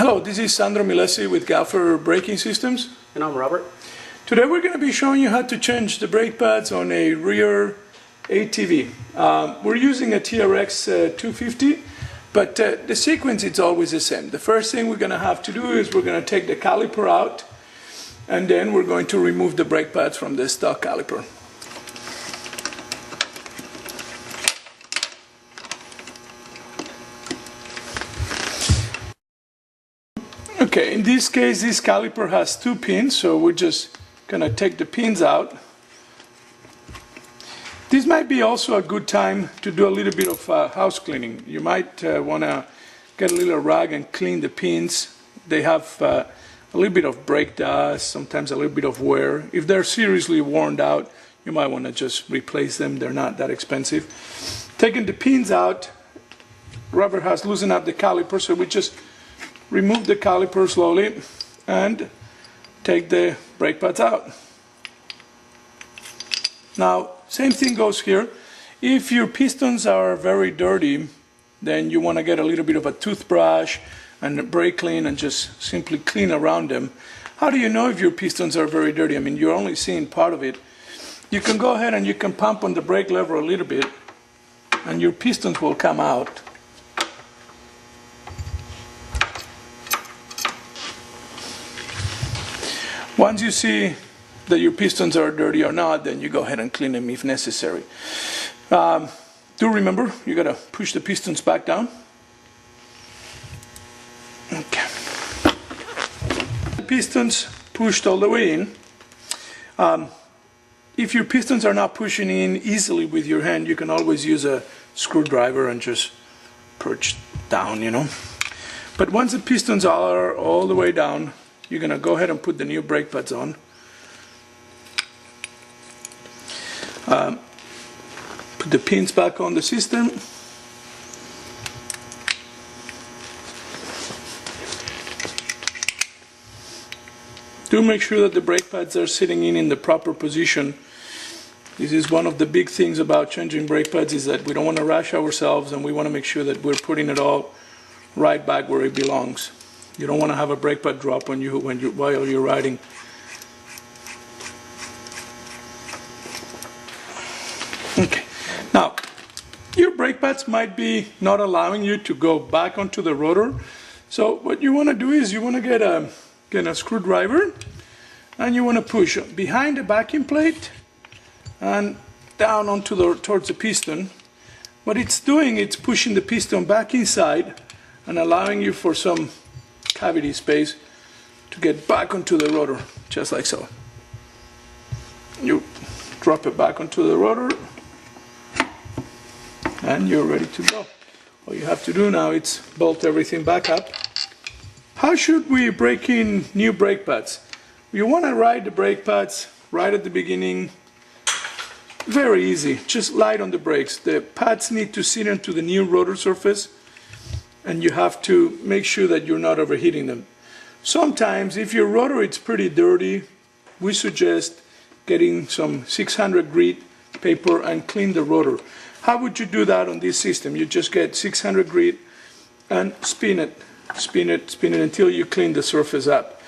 Hello, this is Sandro Milesi with Galfer Braking Systems. And I'm Robert. Today we're going to be showing you how to change the brake pads on a rear ATV. We're using a TRX 250, but the sequence is always the same. The first thing we're going to have to do is we're going to take the caliper out, and then we're going to remove the brake pads from the stock caliper. Okay, in this case, this caliper has two pins, so we're just going to take the pins out. This might be also a good time to do a little bit of house cleaning. You might want to get a little rag and clean the pins. They have a little bit of brake dust, sometimes a little bit of wear. If they're seriously worn out, you might want to just replace them. They're not that expensive. Taking the pins out, Robert has loosened up the caliper, so we just remove the caliper slowly and take the brake pads out. Now, same thing goes here. If your pistons are very dirty, then you want to get a little bit of a toothbrush and a brake clean and just simply clean around them. How do you know if your pistons are very dirty? I mean, you're only seeing part of it. You can go ahead and you can pump on the brake lever a little bit and your pistons will come out. Once you see that your pistons are dirty or not, then you go ahead and clean them if necessary. Do remember, you got to push the pistons back down. Okay. The pistons pushed all the way in. If your pistons are not pushing in easily with your hand, you can always use a screwdriver and just perch down, you know. But once the pistons are all the way down, you're going to go ahead and put the new brake pads on. Put the pins back on the system. Do make sure that the brake pads are sitting in the proper position. This is one of the big things about changing brake pads, is that we don't want to rush ourselves and we want to make sure that we're putting it all right back where it belongs. You don't want to have a brake pad drop on you while you're riding. Okay. Now, your brake pads might be not allowing you to go back onto the rotor. So what you want to do is you want to get a screwdriver and you want to push behind the backing plate and down onto towards the piston. What it's doing, it's pushing the piston back inside and allowing you for some cavity space to get back onto the rotor, just like so. You drop it back onto the rotor and you're ready to go. All you have to do now is bolt everything back up. How should we break in new brake pads? You want to ride the brake pads right at the beginning. Very easy, just light on the brakes. The pads need to sit into the new rotor surface, and you have to make sure that you're not overheating them. Sometimes, if your rotor is pretty dirty, we suggest getting some 600 grit paper and clean the rotor. How would you do that on this system? You just get 600 grit and spin it until you clean the surface up.